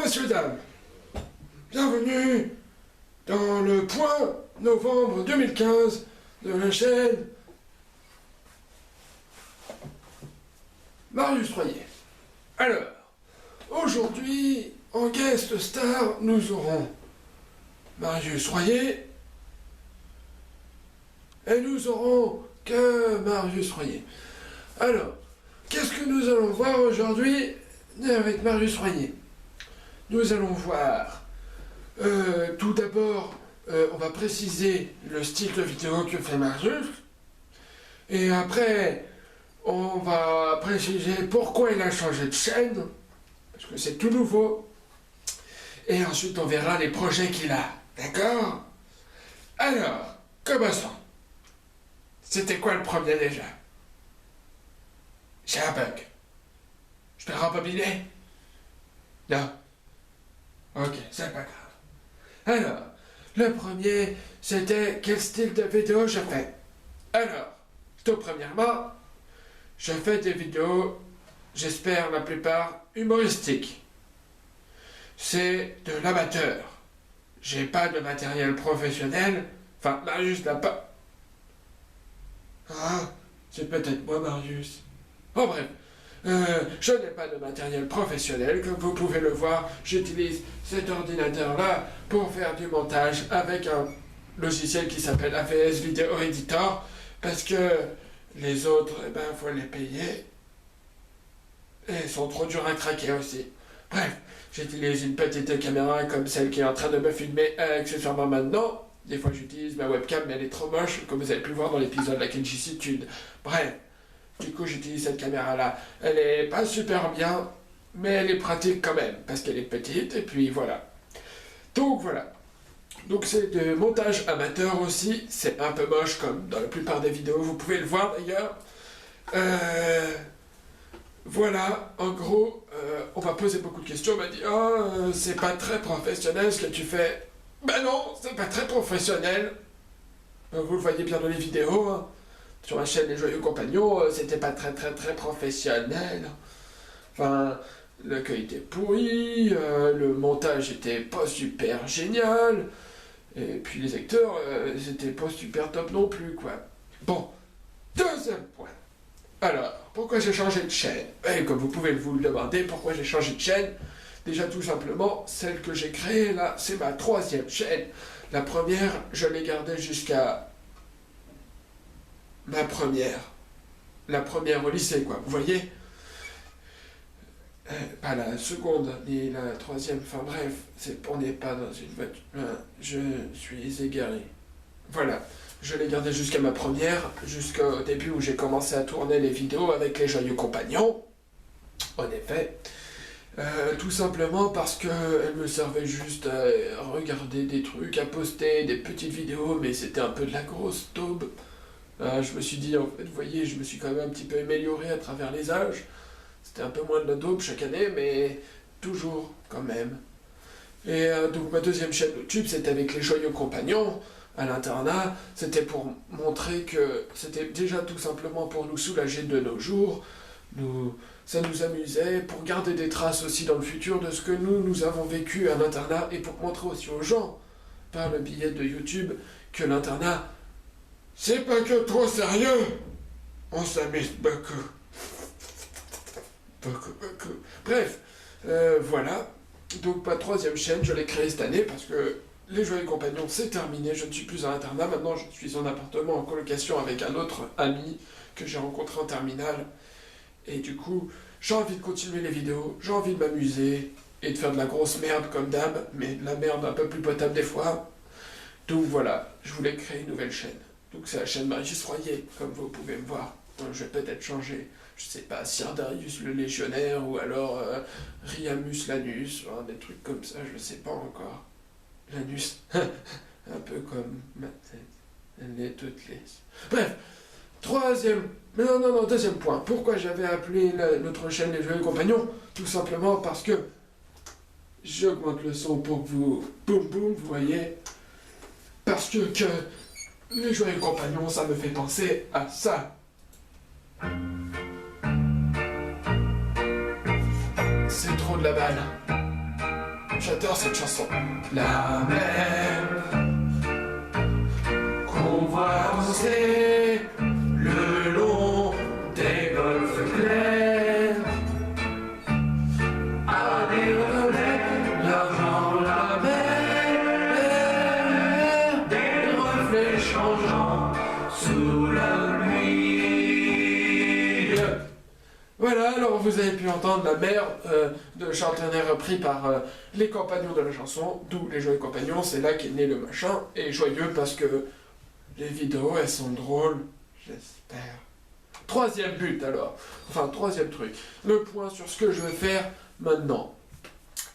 messieurs, dames, bienvenue dans le point novembre 2015 de la chaîne Marius Royer. Alors, aujourd'hui, en guest star, nous aurons Marius Royer et nous aurons que Marius Royer. Alors, qu'est-ce que nous allons voir aujourd'hui avec Marius Royer? Nous allons voir, tout d'abord, on va préciser le style de vidéo que fait Marius, et après, on va préciser pourquoi il a changé de chaîne, parce que c'est tout nouveau, et ensuite on verra les projets qu'il a, d'accord? Alors, commençons. C'était quoi le premier déjà? J'ai un bug. Je peux rembobiner? Non. Ok, c'est pas grave. Alors, le premier, c'était quel style de vidéo je fais? Alors, tout premièrement, je fais des vidéos, j'espère la plupart, humoristiques. C'est de l'amateur. J'ai pas de matériel professionnel. Enfin, Marius n'a pas... Ah, c'est peut-être moi, Marius. Oh bref, je n'ai pas de matériel professionnel, comme vous pouvez le voir, j'utilise cet ordinateur-là pour faire du montage avec un logiciel qui s'appelle AVS Video Editor, parce que les autres, eh ben, faut les payer, et ils sont trop durs à craquer aussi. Bref, j'utilise une petite caméra comme celle qui est en train de me filmer accessoirement maintenant. Des fois j'utilise ma webcam, mais elle est trop moche, comme vous avez pu voir dans l'épisode La Kenjisitude. Bref. Du coup, j'utilise cette caméra-là. Elle est pas super bien, mais elle est pratique quand même, parce qu'elle est petite, et puis voilà. Donc voilà. Donc c'est de montage amateur aussi, c'est un peu moche comme dans la plupart des vidéos, vous pouvez le voir d'ailleurs. Voilà, en gros, on m'a posé beaucoup de questions, on m'a dit « Oh, c'est pas très professionnel ce que tu fais. » Ben non, c'est pas très professionnel. Vous le voyez bien dans les vidéos, hein. Sur la chaîne Les Joyeux Compagnons, c'était pas très professionnel. Enfin, l'accueil était pourri, le montage était pas super génial, et puis les acteurs, c'était pas super top non plus, quoi. Bon, deuxième point. Alors, pourquoi j'ai changé de chaîne? Et comme vous pouvez vous le demander, pourquoi j'ai changé de chaîne? Déjà tout simplement, celle que j'ai créée là, c'est ma troisième chaîne. La première, je l'ai gardée jusqu'à... la première au lycée, quoi, vous voyez? Pas la seconde, ni la troisième, enfin bref, on n'est pas dans une voiture, je suis égaré. Voilà, je l'ai gardé jusqu'à ma première, jusqu'au début où j'ai commencé à tourner les vidéos avec les Joyeux Compagnons, en effet. Tout simplement parce qu'elle me servait juste à regarder des trucs, à poster des petites vidéos, mais c'était un peu de la grosse daube. Je me suis dit, en fait, vous voyez, je me suis quand même un petit peu amélioré à travers les âges. C'était un peu moins de la daube chaque année, mais toujours, quand même. Et donc ma deuxième chaîne YouTube, c'était avec les Joyeux Compagnons, à l'internat. C'était pour montrer que c'était déjà tout simplement pour nous soulager de nos jours. Ça nous amusait, pour garder des traces aussi dans le futur de ce que nous avons vécu à l'internat, et pour montrer aussi aux gens, par le biais de YouTube, que l'internat, c'est pas que trop sérieux. On s'amuse beaucoup. Beaucoup. Bref, voilà. Donc ma troisième chaîne, je l'ai créée cette année parce que les Joyeux Compagnons, c'est terminé. Je ne suis plus à l'internat. Maintenant, je suis en appartement en colocation avec un autre ami que j'ai rencontré en terminale. Et du coup, j'ai envie de continuer les vidéos. J'ai envie de m'amuser et de faire de la grosse merde comme d'hab, mais de la merde un peu plus potable des fois. Donc voilà, je voulais créer une nouvelle chaîne. Donc c'est la chaîne Marius Royer, comme vous pouvez me voir. Je vais peut-être changer, je sais pas, Sirdarius le Légionnaire, ou alors Riamus l'Anus, hein, des trucs comme ça, je sais pas encore. L'anus, un peu comme ma tête, elle est toute lisse. Bref, deuxième point. Pourquoi j'avais appelé notre chaîne Les Joyeux Compagnons? Tout simplement parce que j'augmente le son pour que vous, boum boum, vous voyez. Parce que Les Joyeux Compagnons, ça me fait penser à ça. C'est trop de la balle. J'adore cette chanson. La mer qu'on voit danser le long des golfes clairs. À des reflets, l'argent, la mer, des reflets changeants sous la nuit. Voilà, alors vous avez pu entendre la mer de Charles Trenet repris par les compagnons de la chanson, d'où les Joyeux Compagnons, c'est là qu'est né le machin, et joyeux parce que les vidéos elles sont drôles, j'espère. Troisième but alors, enfin troisième truc, le point sur ce que je vais faire maintenant.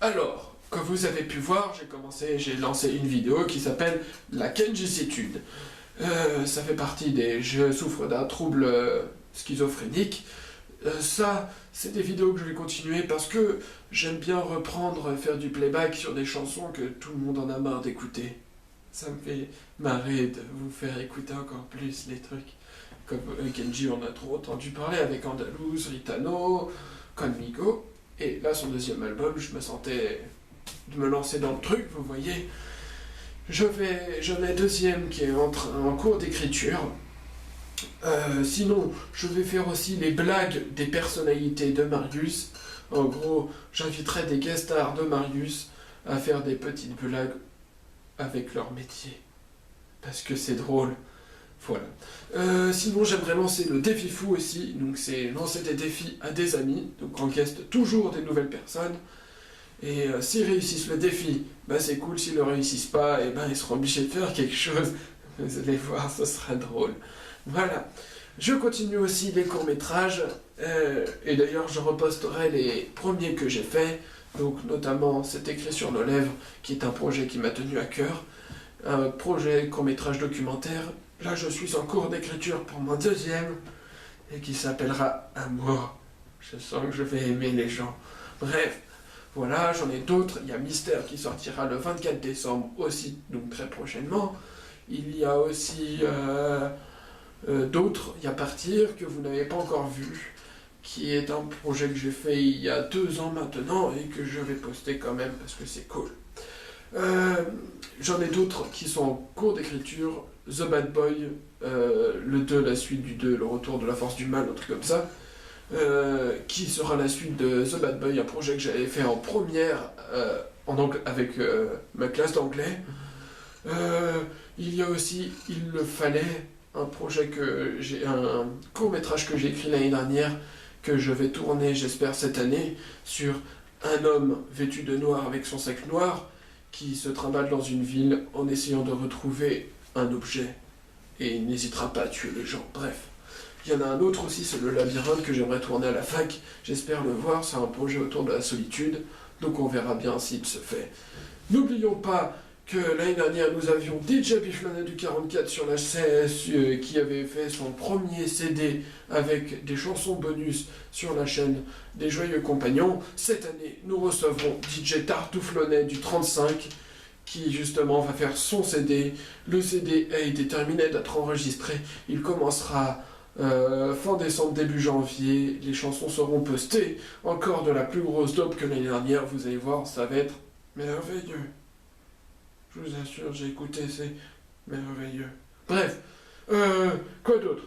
Alors, comme vous avez pu voir, j'ai lancé une vidéo qui s'appelle la Kenjicitude. Ça fait partie je souffre d'un trouble schizophrénique. Ça, c'est des vidéos que je vais continuer parce que j'aime bien reprendre, faire du playback sur des chansons que tout le monde en a marre d'écouter. Ça me fait marrer de vous faire écouter encore plus les trucs. Comme Kenji, on a trop entendu parler avec Andalouse, Ritano, Conmigo. Et là, son deuxième album, je me sentais de me lancer dans le truc, vous voyez. J'en ai deuxième qui est en cours d'écriture. Sinon, je vais faire aussi les blagues des personnalités de Marius. En gros, j'inviterai des guest stars de Marius à faire des petites blagues avec leur métier. Parce que c'est drôle. Voilà. Sinon, j'aimerais lancer le défi fou aussi. Donc, c'est lancer des défis à des amis. Donc, on teste toujours des nouvelles personnes. Et s'ils réussissent le défi, bah c'est cool. S'ils ne le réussissent pas, et ben ils seront obligés de faire quelque chose. Vous allez voir, ce sera drôle. Voilà. Je continue aussi les courts-métrages. Et d'ailleurs, je reposterai les premiers que j'ai faits. Donc, notamment, C'est écrit sur nos lèvres, qui est un projet qui m'a tenu à cœur. Un projet court-métrage documentaire. Là, je suis en cours d'écriture pour mon deuxième, et qui s'appellera Amour. Je sens que je vais aimer les gens. Bref, voilà, j'en ai d'autres. Il y a Mystère qui sortira le 24 décembre aussi, donc très prochainement. Il y a aussi d'autres. Il y a Partir, que vous n'avez pas encore vu, qui est un projet que j'ai fait il y a 2 ans maintenant, et que je vais poster quand même, parce que c'est cool. J'en ai d'autres qui sont en cours d'écriture. The Bad Boy, le 2, la suite du 2, le retour de la force du mal, un truc comme ça, qui sera la suite de The Bad Boy, un projet que j'avais fait en première avec ma classe d'anglais. Il y a aussi Il le fallait, un court-métrage que j'ai écrit l'année dernière, que je vais tourner, j'espère, cette année, sur un homme vêtu de noir avec son sac noir, qui se trimballe dans une ville en essayant de retrouver un objet, et il n'hésitera pas à tuer les gens. Bref, il y en a un autre aussi, c'est Le Labyrinthe, que j'aimerais tourner à la fac, j'espère le voir, c'est un projet autour de la solitude, donc on verra bien s'il se fait. N'oublions pas que l'année dernière, nous avions DJ Biflana du 44 sur la CS qui avait fait son premier CD avec des chansons bonus sur la chaîne des Joyeux Compagnons. Cette année, nous recevrons DJ Tartouflonnet du 35 qui justement va faire son CD. Le CD a été terminé d'être enregistré. Il commencera fin décembre, début janvier. Les chansons seront postées. Encore de la plus grosse dope que l'année dernière. Vous allez voir, ça va être merveilleux. Je vous assure, j'ai écouté, c'est merveilleux. Bref, quoi d'autre?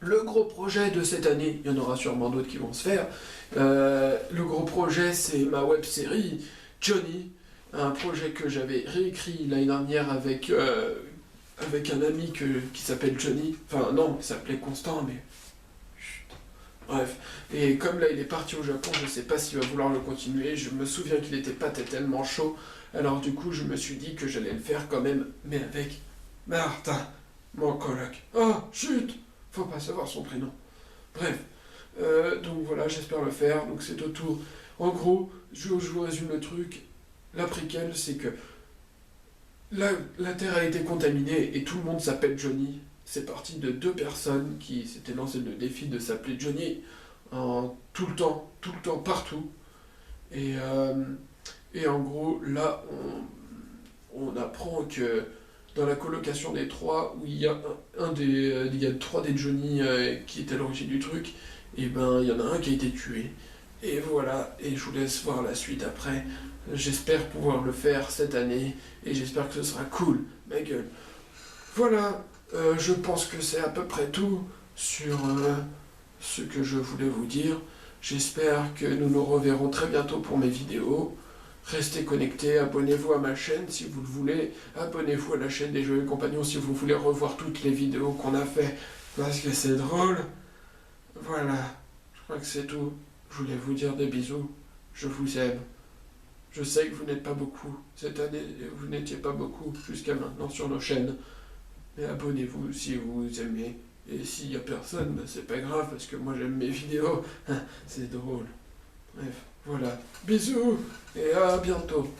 Le gros projet de cette année, il y en aura sûrement d'autres qui vont se faire. Le gros projet, c'est ma web-série Johnny, un projet que j'avais réécrit l'année dernière avec un ami qui s'appelle Johnny. Enfin, non, il s'appelait Constant, mais... Chut. Bref. Et comme là, il est parti au Japon, je ne sais pas s'il va vouloir le continuer. Je me souviens qu'il n'était pas tellement chaud. Alors du coup, je me suis dit que j'allais le faire quand même, mais avec Martin, mon coloc. Oh, chut! Faut pas savoir son prénom. Bref. Donc voilà, j'espère le faire. Donc c'est autour. En gros, je vous résume le truc. La préquelle, c'est que la Terre a été contaminée et tout le monde s'appelle Johnny. C'est parti de 2 personnes qui s'étaient lancé le défi de s'appeler Johnny tout le temps, partout. Et en gros, là, on apprend que dans la colocation des 3, où il y a il y a 3 des Johnny qui étaient à l'origine du truc, et ben il y en a un qui a été tué. Et voilà, et je vous laisse voir la suite après. J'espère pouvoir le faire cette année, et j'espère que ce sera cool, ma gueule. Voilà, je pense que c'est à peu près tout sur ce que je voulais vous dire. J'espère que nous nous reverrons très bientôt pour mes vidéos. Restez connectés, abonnez-vous à ma chaîne si vous le voulez. Abonnez-vous à la chaîne des Joyeux Compagnons si vous voulez revoir toutes les vidéos qu'on a fait, parce que c'est drôle. Voilà, je crois que c'est tout. Je voulais vous dire des bisous. Je vous aime. Je sais que vous n'êtes pas beaucoup. Cette année, vous n'étiez pas beaucoup jusqu'à maintenant sur nos chaînes. Mais abonnez-vous si vous aimez. Et s'il n'y a personne, ben c'est pas grave parce que moi j'aime mes vidéos. C'est drôle. Bref, voilà. Bisous et à bientôt.